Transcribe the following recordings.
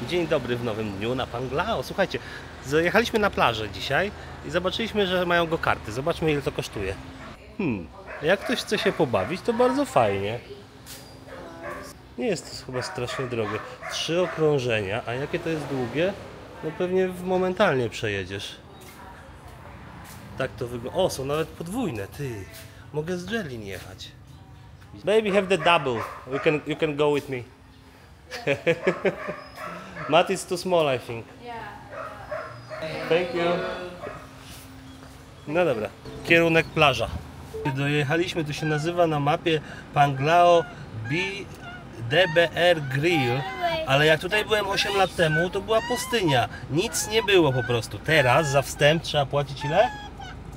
Dzień dobry w nowym dniu na Panglao. Słuchajcie, zajechaliśmy na plażę dzisiaj i zobaczyliśmy, że mają go-karty. Zobaczmy, ile to kosztuje. Jak ktoś chce się pobawić, to bardzo fajnie. Nie jest to chyba strasznie drogie. 3 okrążenia, a jakie to jest długie? No pewnie momentalnie przejedziesz. Tak to wygląda. O, są nawet podwójne, ty. Mogę z Jelly jechać. Baby, have the double. You can go with me. Matt is too small, I think. Thank you. No dobra, kierunek plaża. Dojechaliśmy, tu się nazywa na mapie Panglao DBR Grill, ale jak tutaj byłem 8 lat temu, to była pustynia. Nic nie było po prostu. Teraz za wstęp trzeba płacić ile?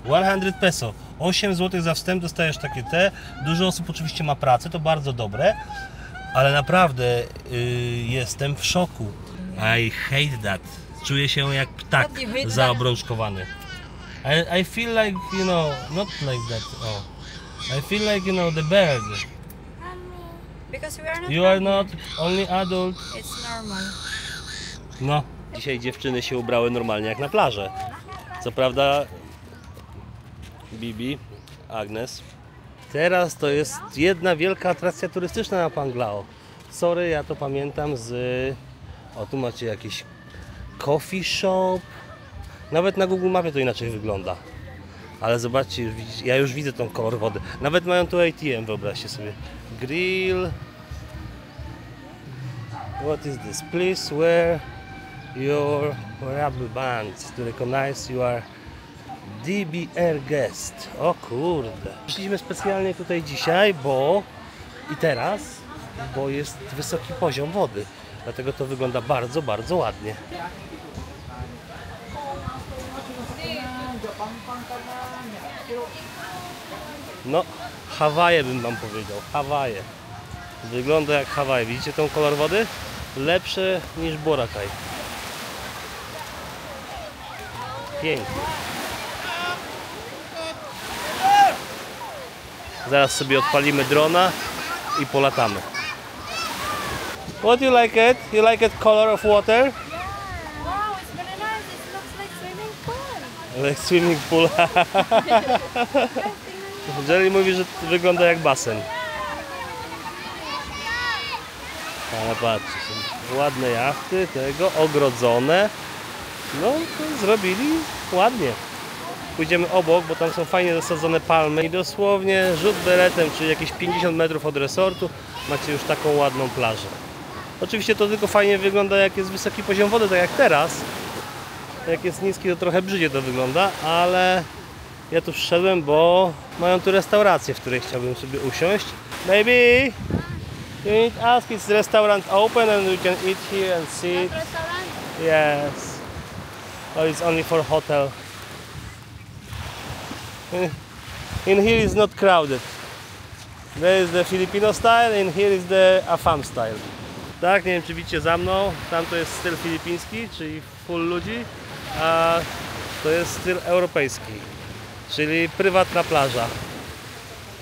100 peso. 8 zł za wstęp, dostajesz takie te. Dużo osób oczywiście ma pracę, to bardzo dobre. Ale naprawdę jestem w szoku. I hate that. Czuję się jak ptak zaobrączkowany. I feel like, you know, not like that. Oh. I feel like, you know, the bird. Because we are not. You are not only adult. It's normal. No. Dzisiaj dziewczyny się ubrały normalnie jak na plażę. Co prawda Bibi, Agnes. Teraz to jest jedna wielka atrakcja turystyczna na Panglao. Sorry, ja to pamiętam z... O, tu macie jakiś coffee shop. Nawet na Google Mapie to inaczej wygląda. Ale zobaczcie, ja już widzę tą kolor wody. Nawet mają tu ATM, wyobraźcie sobie. Grill. What is this? Please wear your rubber bands to recognize you are DBR guest. O kurde. Przyszliśmy specjalnie tutaj dzisiaj, bo jest wysoki poziom wody. Dlatego to wygląda bardzo, bardzo ładnie. No, Hawaje bym wam powiedział. Hawaje. Wygląda jak Hawaje. Widzicie tą kolor wody? Lepsze niż Boracay. Pięknie. Zaraz sobie odpalimy drona i polatamy. What you like it? You like it color of water? Wow, it's very nice. It looks like swimming pool. Like swimming pool. Jelly mówi, że wygląda jak basen. Ale patrzcie, są ładne jachty, ogrodzone. No to zrobili ładnie. Pójdziemy obok, bo tam są fajnie zasadzone palmy i dosłownie rzut beretem, czyli jakieś 50 metrów od resortu, macie już taką ładną plażę. Oczywiście to tylko fajnie wygląda, jak jest wysoki poziom wody, tak jak teraz. Jak jest niski, to trochę brzydzie to wygląda, ale ja tu wszedłem, bo mają tu restaurację, w której chciałbym sobie usiąść. Baby, you need to ask, is the restaurant open and we can eat here and sit? Restaurant? Yes. Oh, it's only for hotel. In here is not crowded. There is the Filipino style, and here is the Afam style. Tak, nie wiem czy widzicie za mną, tam to jest styl filipiński, czyli full ludzi, a to jest styl europejski, czyli prywatna plaża.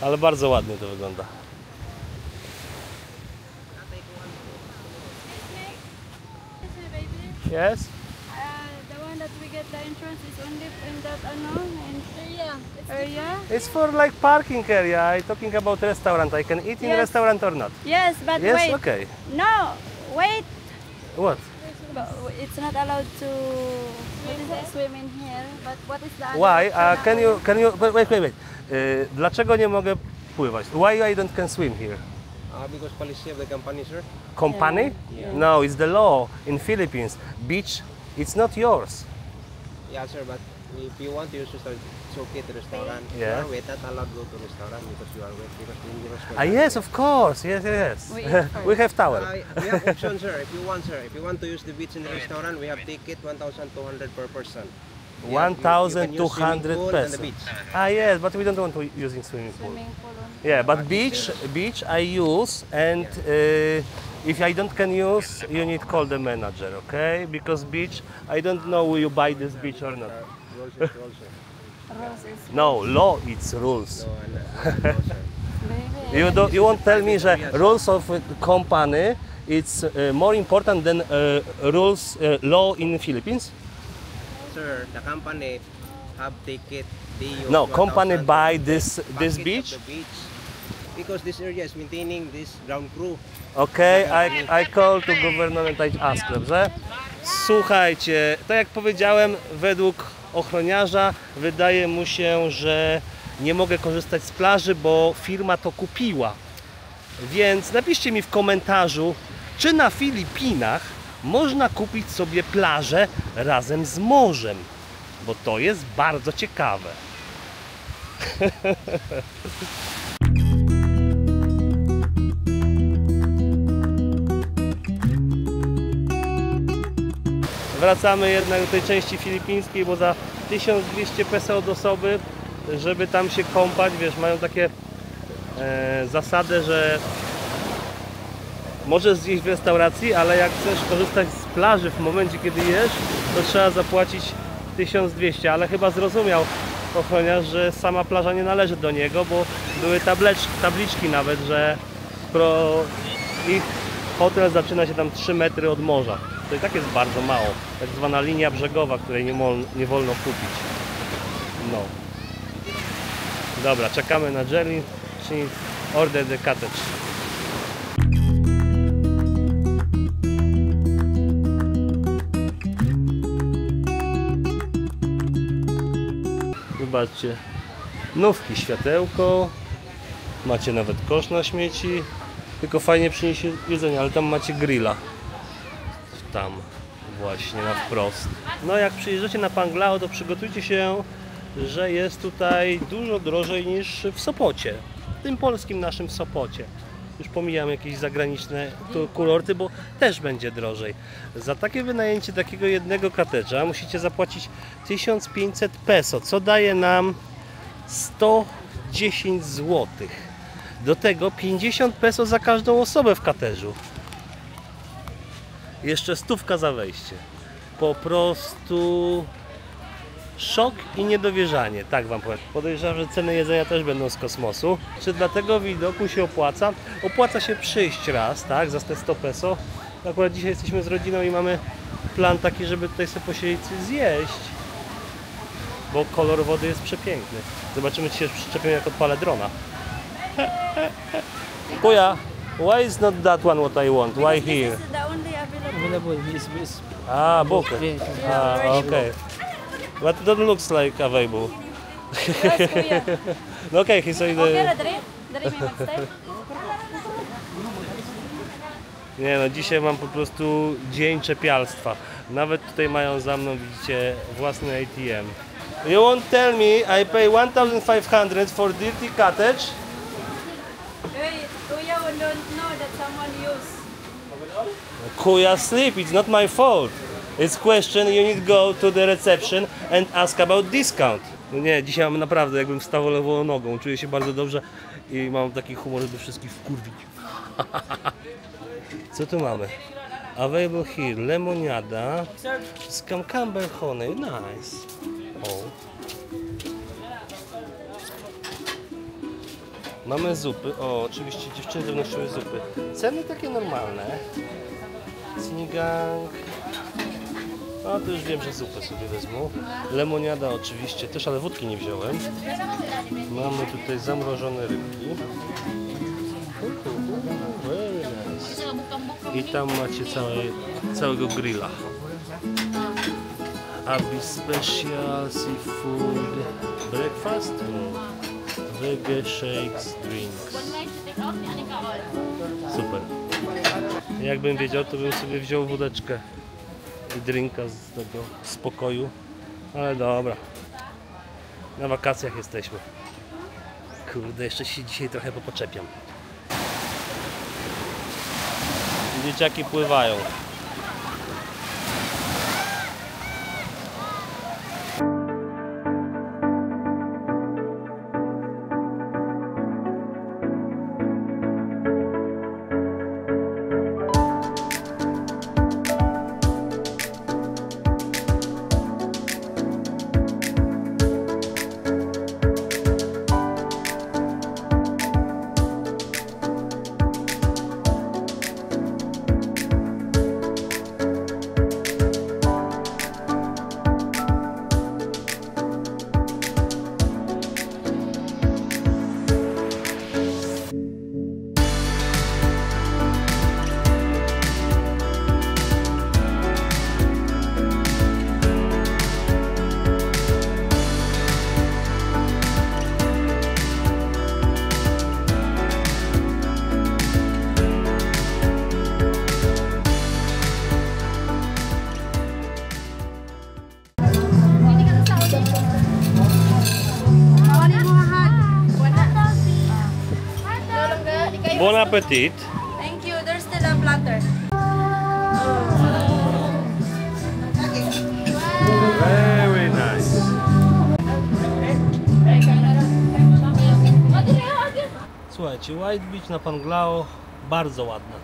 Ale bardzo ładnie to wygląda. Yes? The one that we get the entrance is only in that area. It's for like parking area. I'm talking about restaurant. I can eat in Yes. restaurant or not? Yes, but Yes, wait. okay. No, wait. What? But it's not allowed to swim in here. But what is the Why? other Can you wait. Dlaczego nie mogę pływać? Why I don't can swim here? Because policy of the company, sir. Company? No, it's the law in Philippines. Beach, it's not yours. Yeah, sir, but if you want to use restaurant, it's okay to restaurant. Yeah. You are wet, not allowed to go to restaurant because you are wet, because dangerous for Yes, of course. Yes. We eat We have towel. we have options, sir. If you want, sir. If you want to use the beach in the restaurant, we have ticket 1,200 per person. You can use swimming 1,200 pool and the pesos. beach. Yes, but we don't want to using swimming pool. swimming pool only? Yeah, but beach I use, and if I don't can use, you need call the manager, okay? Because beach, I don't know will you buy this beach or not. Rules is rules, sir. Roses. No, law it's rules. No, and no, sir. Baby. You won't tell me że rules of company it's more important than rules law in Philippines? Sir, the company have ticket. They use No, company 1,000 buy this package beach. of the beach. Because this area is maintaining this ground crew. Okay, I call to government and I ask, dobrze? Słuchajcie, tak jak powiedziałem, według ochroniarza wydaje mu się, że nie mogę korzystać z plaży, bo firma to kupiła. Więc napiszcie mi w komentarzu, czy na Filipinach można kupić sobie plażę razem z morzem, bo to jest bardzo ciekawe. Wracamy jednak do tej części filipińskiej, bo za 1200 peso od osoby, żeby tam się kąpać, wiesz, mają takie zasadę, że możesz zjeść w restauracji, ale jak chcesz korzystać z plaży w momencie, kiedy jesz, to trzeba zapłacić 1200, ale chyba zrozumiał ochroniarz, że sama plaża nie należy do niego, bo były tabliczki nawet, że ich hotel zaczyna się tam 3 metry od morza. To i tak jest bardzo mało. Tak zwana linia brzegowa, której nie wolno kupić. No. Dobra, czekamy na Jelly. She order the cottage. Zobaczcie. Nówki, światełko. Macie nawet kosz na śmieci. Tylko fajnie przyniesie jedzenie, ale tam macie grilla. Tam właśnie na wprost. No jak przyjeżdżacie na Panglao, to przygotujcie się, że jest tutaj dużo drożej niż w Sopocie. W tym polskim naszym Sopocie. Już pomijam jakieś zagraniczne kurorty, bo też będzie drożej. Za takie wynajęcie takiego jednego cottage'a musicie zapłacić 1500 peso, co daje nam 110 zł. Do tego 50 peso za każdą osobę w cottage'u. Jeszcze 100 za wejście. Po prostu szok i niedowierzanie, tak wam powiem. Podejrzewam, że ceny jedzenia też będą z kosmosu. Czy dla tego widoku się opłaca? Opłaca się przyjść raz, tak, za te 100 peso. Akurat dzisiaj jesteśmy z rodziną i mamy plan taki, żeby tutaj sobie posiedzieć i zjeść. Bo kolor wody jest przepiękny. Zobaczymy, czy się przyczepią, jak odpalę drona. Kuya, why is not that one what I want? Why here? This is the only available. Available is Ah, book. Ah, okay. But that looks like available. Yes, kuya. No okay, he said Okay ra dre? Dre may magstay? nie no, dzisiaj mam po prostu dzień czepialstwa. Nawet tutaj mają za mną, widzicie, własny ATM. You won't tell me I pay 1500 for dirty cottage? Kuya don't know that someone use. Kuya sleep, it's not my fault. It's question, you need go to the reception and ask about discount. No nie, dzisiaj mam naprawdę, jakbym wstał lewą nogą. Czuję się bardzo dobrze i mam taki humor, żeby wszystkich wkurwić. Co tu mamy? Available here, lemoniada, camembert honey, nice. O. Mamy zupy, o oczywiście dziewczyny wnosiły zupy. Ceny takie normalne. Sinigang. No to już wiem, że zupę sobie wezmą. Lemoniada oczywiście też, ale wódki nie wziąłem. Mamy tutaj zamrożone rybki. Very nice. I tam macie całego grilla. Abi special seafood breakfast. Wege shakes, drinks. Super. Jakbym wiedział, to bym sobie wziął wódeczkę i drinka z tego spokoju. Ale dobra. Na wakacjach jesteśmy. Kurde, jeszcze się dzisiaj trochę popoczepiam. Dzieciaki pływają. Bon appetit. Thank you. There's still a platter. Very nice. Słuchajcie, White Beach na Panglao bardzo ładna.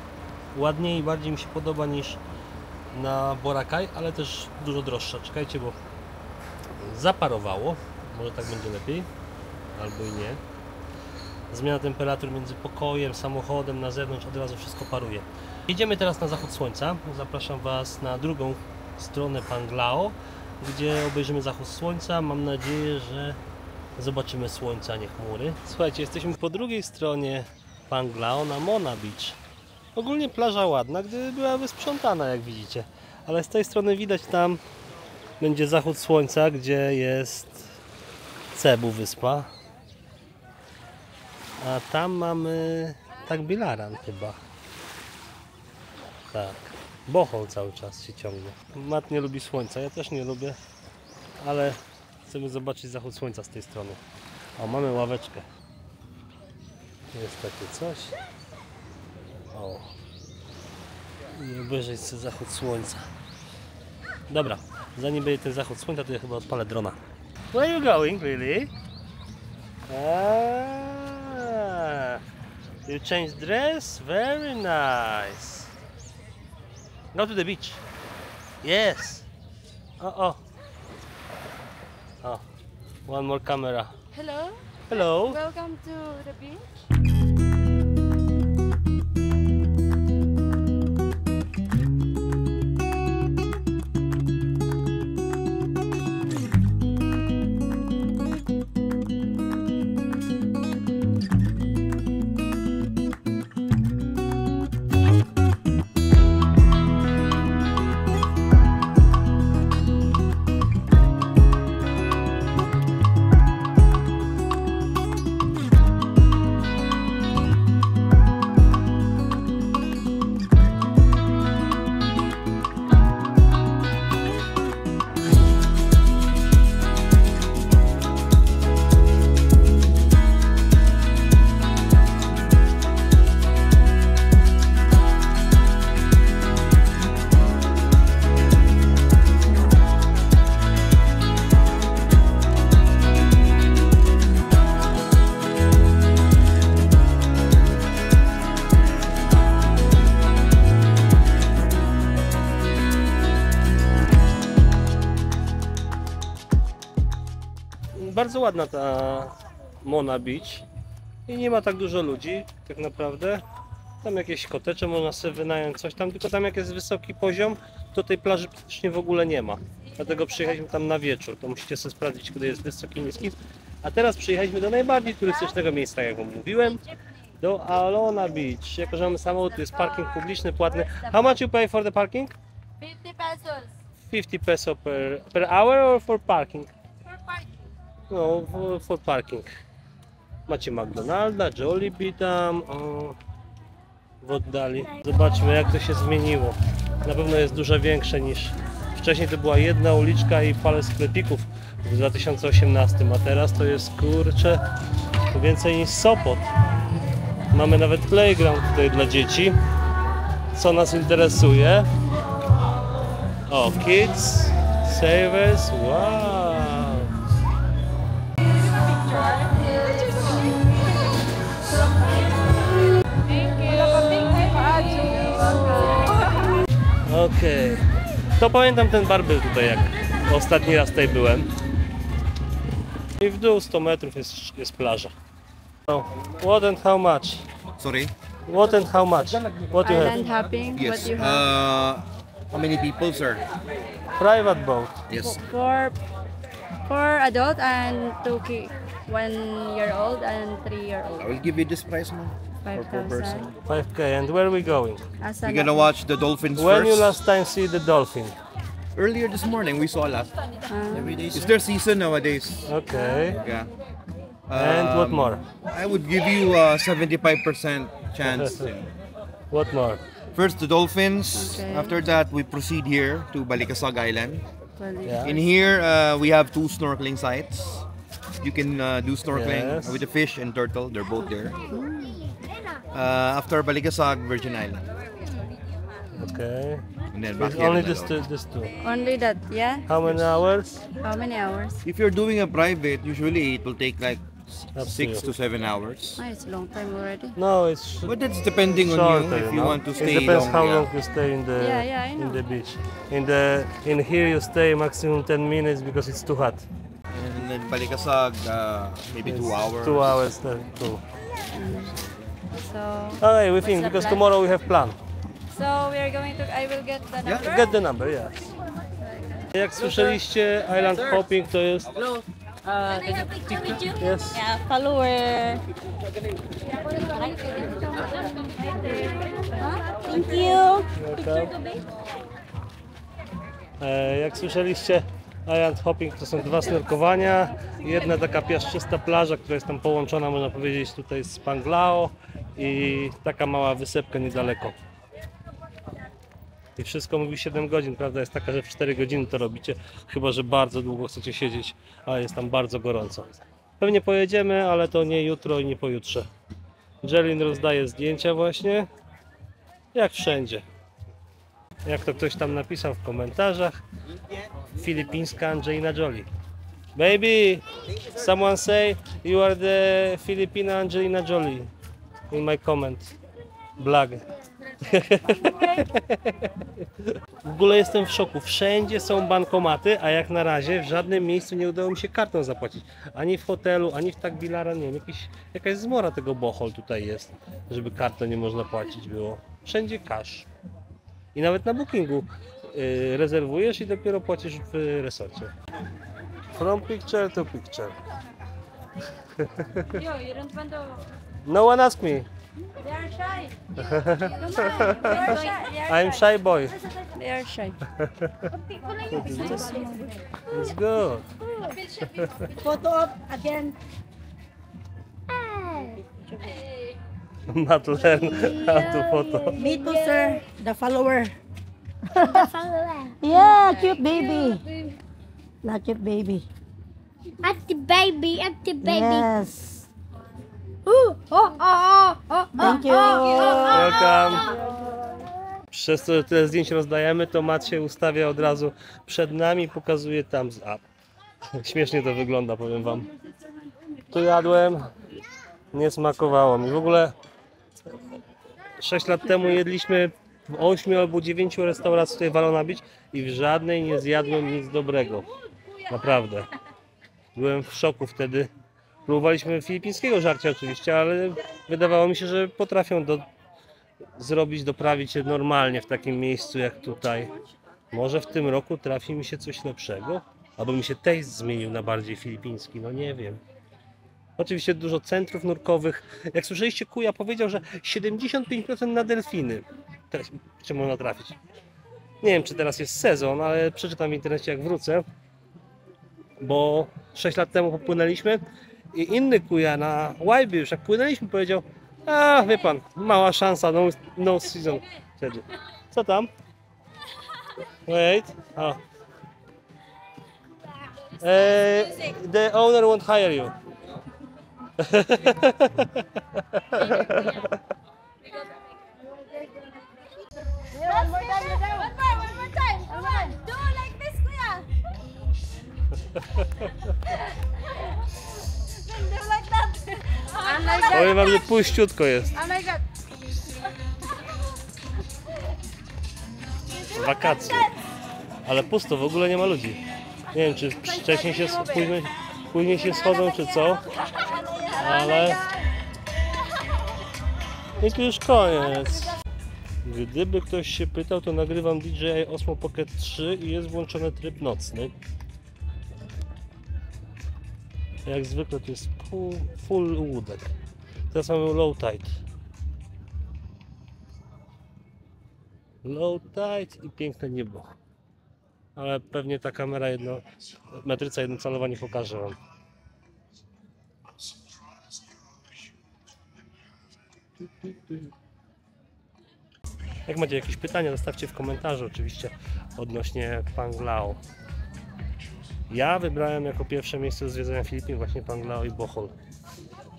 Ładniej i bardziej mi się podoba niż na Boracay, ale też dużo droższa. Czekajcie, bo zaparowało. Może tak będzie lepiej, albo i nie. Zmiana temperatur między pokojem, samochodem, na zewnątrz, od razu wszystko paruje. Jedziemy teraz na zachód słońca. Zapraszam Was na drugą stronę Panglao, gdzie obejrzymy zachód słońca. Mam nadzieję, że zobaczymy słońce, a nie chmury. Słuchajcie, jesteśmy po drugiej stronie Panglao na Mona Beach. Ogólnie plaża ładna, gdy była wysprzątana, jak widzicie. Ale z tej strony widać, tam będzie zachód słońca, gdzie jest Cebu wyspa. A tam mamy Tagbilaran chyba. Tak. Bohol cały czas się ciągnie. Matt nie lubi słońca, ja też nie lubię, ale chcemy zobaczyć zachód słońca z tej strony. O, mamy ławeczkę. Jest takie coś. O. I obejrzeć sobie zachód słońca. Dobra, zanim będzie ten zachód słońca, to ja chyba odpalę drona. Where are you going, really? You changed dress? Very nice. Go to the beach. Yes. Oh. One more camera. Hello. Hello. Welcome to the beach. Bardzo ładna ta Mona Beach i nie ma tak dużo ludzi tak naprawdę. Tam jakieś kotecze można sobie wynająć, coś tam, tylko tam jak jest wysoki poziom, to tej plaży praktycznie w ogóle nie ma. Dlatego przyjechaliśmy tam na wieczór, to musicie sobie sprawdzić, kiedy jest wysoki i niski. A teraz przyjechaliśmy do najbardziej turystycznego miejsca, jak wam mówiłem, do Alona Beach. Jako że mamy samochód, tu jest parking publiczny, płatny. How much you pay for the parking? 50 pesos. 50 peso per hour or for parking? For parking. No, for parking. Macie McDonalda, Jollibee tam, w oddali. Zobaczmy, jak to się zmieniło. Na pewno jest dużo większe niż wcześniej. To była jedna uliczka i parę sklepików w 2018, a teraz to jest, kurczę, więcej niż Sopot. Mamy nawet playground tutaj dla dzieci, co nas interesuje. O, kids, savers, wow. Okej. To pamiętam, ten bar był tutaj, jak ostatni raz tutaj byłem. I w dół 100 metrów jest plaża. No. What and how much? Sorry? What and how much? What you Island have? hopping. Yes. What you have? How many people, sir? Private boat. Yes. Four adult and 1 year old and 3 year old. I will give you this price, man. Per 5,000. person. 5K. And where are we going? Asa We're gonna watch the dolphins When you first. last time see the dolphin? Earlier this morning, we saw a lot. Every day, It's their season nowadays. Okay. Yeah. And what more? I would give you a 75% chance. What more? First, the dolphins. Okay. After that, we proceed here to Balikasag Island. Yeah. In here, we have 2 snorkeling sites. You can do snorkeling Yes. with the fish and turtle. They're both there. After Baligasag, Virgin Island. Okay. And then back It's here only in this Manila. two. Only that, yeah? How many hours? How many hours? If you're doing a private, usually it will take like Up to 6 you. to 7 hours. Oh, it's a long time already. No, it's But that's depending on shorter, you if you know? want to stay It depends long. how yeah. long you stay in the Yeah, I know. in the beach. In here you stay maximum 10 minutes because it's too hot. And then Baligasag, maybe 2 hours. 2 hours then too. So, Okay, we what's think the because plan? tomorrow we have plan. So we are going to, I will get the number. Get the number, yeah. Jak słyszeliście, island hopping to jest... Yes. Yeah, follower. Thank you. Jak słyszeliście, island hopping to są 2 snurkowania. Jedna taka piaszczysta plaża, która jest tam połączona, można powiedzieć, tutaj z Panglao i taka mała wysepka niedaleko. I wszystko mówi 7 godzin, prawda jest taka, że w 4 godziny to robicie, chyba że bardzo długo chcecie siedzieć, a jest tam bardzo gorąco. Pewnie pojedziemy, ale to nie jutro i nie pojutrze. Jelin rozdaje zdjęcia właśnie, jak wszędzie. Jak to ktoś tam napisał w komentarzach, filipińska Angelina Jolie. Baby, someone say you are the Filipina Angelina Jolie in my comment. Blag. W ogóle jestem w szoku. Wszędzie są bankomaty, a jak na razie w żadnym miejscu nie udało mi się kartą zapłacić. Ani w hotelu, ani w Tagbilara, nie wiem, jakaś zmora tego bohol tutaj jest, żeby kartą nie można płacić było. Wszędzie cash. I nawet na bookingu rezerwujesz i dopiero płacisz w resorcie. From picture to picture. Yo, you don't want to. No one asked me. They are shy. Come on. They are shy. They are I'm shy boy. They are shy. It's good. Photo op again. Not learn how to photo. Me too, sir. The follower. Yeah, cute baby. Not cute baby. At the baby, at the baby. Yes. Ooh, Thank you. Welcome. Przez to, że tyle zdjęć rozdajemy, to Mat się ustawia od razu przed nami, pokazuje thumbs up. Śmiesznie to wygląda, powiem wam. Tu jadłem, nie smakowało mi. W ogóle 6 lat temu jedliśmy w 8 albo 9 restauracji tutaj w Alona Beach i w żadnej nie zjadłem nic dobrego. Naprawdę. Byłem w szoku wtedy. Próbowaliśmy filipińskiego żarcia oczywiście, ale wydawało mi się, że potrafią doprawić się normalnie w takim miejscu jak tutaj. Może w tym roku trafi mi się coś lepszego? Albo mi się taste zmienił na bardziej filipiński, no nie wiem. Oczywiście dużo centrów nurkowych. Jak słyszeliście, Kuja powiedział, że 75% na delfiny. Teraz, czy można trafić? Nie wiem, czy teraz jest sezon, ale przeczytam w internecie jak wrócę. Bo 6 lat temu popłynęliśmy i inny Kuja na Łajbie już jak płynęliśmy powiedział: a wie pan, mała szansa, no season wtedy. Co tam? Wait. Oh. The owner won't hire you. One more time. Come on. Do like this, kuya. Do like that. Powiem wam, że puściutko jest. Oh my god. Wakacje. Ale pusto, w ogóle nie ma ludzi. Nie wiem, czy wcześniej się, później się schodzą, czy co. Ale... I tu już koniec. Gdyby ktoś się pytał, to nagrywam DJI Osmo Pocket 3 i jest włączony tryb nocny. Jak zwykle to jest full łódek. Teraz mamy low tide. Low tide i piękne niebo. Ale pewnie ta kamera metryca jednocalowa nie pokaże wam. Jak macie jakieś pytania, zostawcie w komentarzu oczywiście odnośnie Panglao. Ja wybrałem jako pierwsze miejsce do zwiedzania Filipin właśnie Panglao i Bohol.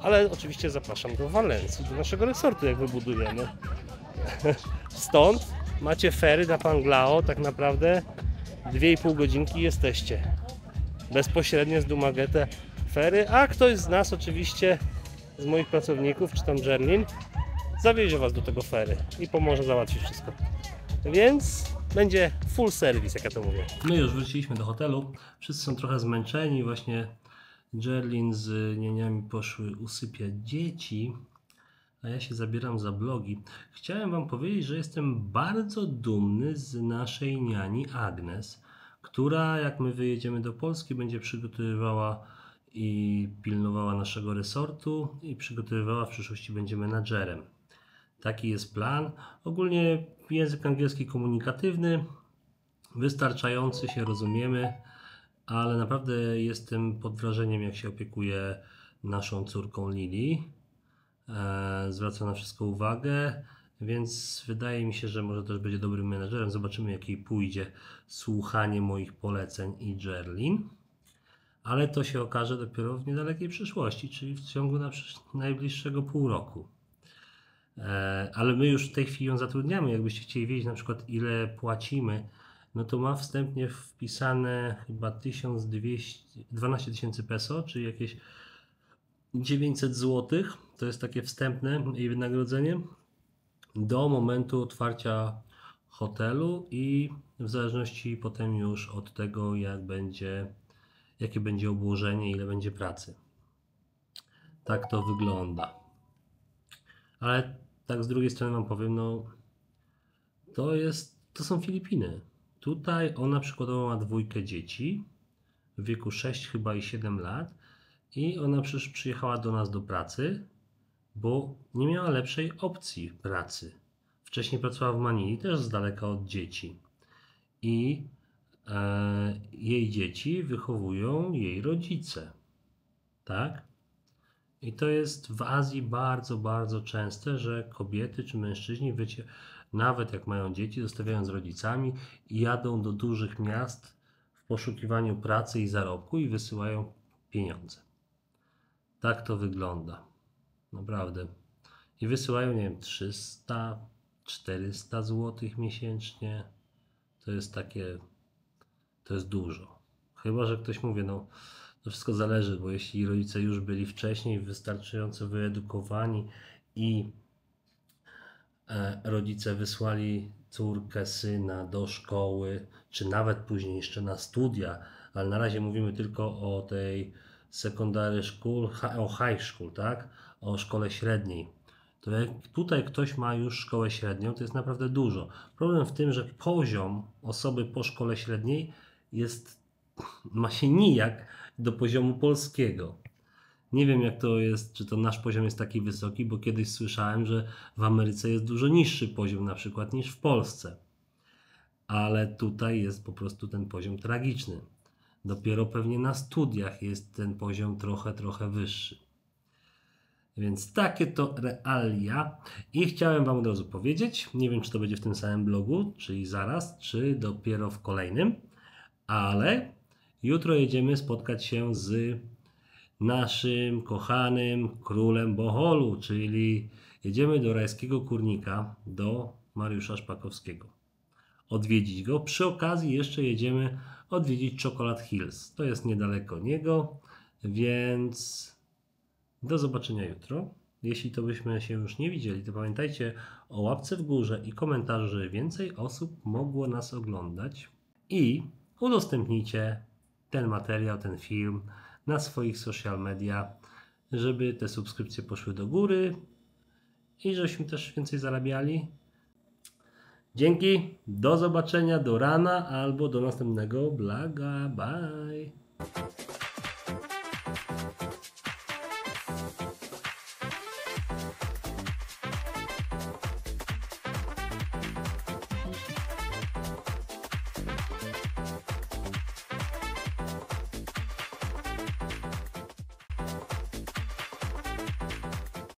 ale oczywiście zapraszam do Walencji, do naszego resortu, jak wybudujemy. Stąd macie fery na Panglao, tak naprawdę 2,5 godzinki jesteście. Bezpośrednio z Dumaguete fery, a ktoś z nas oczywiście, z moich pracowników, czy tam Jerlin, zawiezie Was do tego fery i pomoże załatwić wszystko. Więc będzie full service, jak ja to mówię. My już wróciliśmy do hotelu, wszyscy są trochę zmęczeni, właśnie Jerlin z nieniami poszły usypiać dzieci, a ja się zabieram za blogi. Chciałem Wam powiedzieć, że jestem bardzo dumny z naszej niani Agnes, która, jak my wyjedziemy do Polski, będzie przygotowywała i pilnowała naszego resortu i przygotowywała, w przyszłości będzie menadżerem. Taki jest plan. Ogólnie język angielski komunikatywny, wystarczający, się rozumiemy, ale naprawdę jestem pod wrażeniem, jak się opiekuje naszą córką Lili. Zwraca na wszystko uwagę, więc wydaje mi się, że może też będzie dobrym menedżerem. Zobaczymy, jak jej pójdzie słuchanie moich poleceń i Jerlin. Ale to się okaże dopiero w niedalekiej przyszłości, czyli w ciągu najbliższego pół roku. Ale my już w tej chwili ją zatrudniamy. Jakbyście chcieli wiedzieć na przykład, ile płacimy, no to ma wstępnie wpisane chyba 12 tysięcy peso, czyli jakieś 900 zł. To jest takie wstępne jej wynagrodzenie do momentu otwarcia hotelu i w zależności potem już od tego, jakie będzie obłożenie, ile będzie pracy. Tak to wygląda. Ale tak z drugiej strony Wam powiem, no to są Filipiny. Tutaj ona przykładowo ma 2 dzieci w wieku 6 chyba i 7 lat i ona przecież przyjechała do nas do pracy, bo nie miała lepszej opcji pracy. Wcześniej pracowała w Manili, też z daleka od dzieci. I jej dzieci wychowują jej rodzice. Tak? I to jest w Azji bardzo, bardzo częste, że kobiety czy mężczyźni, wiecie, nawet jak mają dzieci, zostawiają z rodzicami i jadą do dużych miast w poszukiwaniu pracy i zarobku i wysyłają pieniądze. Tak to wygląda. Naprawdę. I wysyłają, nie wiem, 300, 400 zł miesięcznie. To jest takie, to jest dużo. Chyba że ktoś mówi, no to wszystko zależy, bo jeśli rodzice już byli wcześniej wystarczająco wyedukowani i rodzice wysłali córkę, syna do szkoły, czy nawet później jeszcze na studia, ale na razie mówimy tylko o tej secondary school, o high school, tak? O szkole średniej. To jak tutaj ktoś ma już szkołę średnią, to jest naprawdę dużo. Problem w tym, że poziom osoby po szkole średniej ma się nijak do poziomu polskiego. Nie wiem, jak to jest, czy to nasz poziom jest taki wysoki, bo kiedyś słyszałem, że w Ameryce jest dużo niższy poziom na przykład niż w Polsce. Ale tutaj jest po prostu ten poziom tragiczny. Dopiero pewnie na studiach jest ten poziom trochę wyższy. Więc takie to realia. I chciałem Wam od razu powiedzieć, nie wiem, czy to będzie w tym samym blogu, czyli zaraz, czy dopiero w kolejnym, ale jutro jedziemy spotkać się z naszym kochanym królem Boholu, czyli jedziemy do rajskiego kurnika, do Mariusza Szpakowskiego. Odwiedzić go. Przy okazji jeszcze jedziemy odwiedzić Chocolate Hills. To jest niedaleko niego, więc do zobaczenia jutro. Jeśli to byśmy się już nie widzieli, to pamiętajcie o łapce w górze i komentarzu, żeby więcej osób mogło nas oglądać. I udostępnijcie ten materiał, ten film na swoich social media, żeby te subskrypcje poszły do góry i żebyśmy też więcej zarabiali. Dzięki, do zobaczenia do rana albo do następnego vloga. Bye!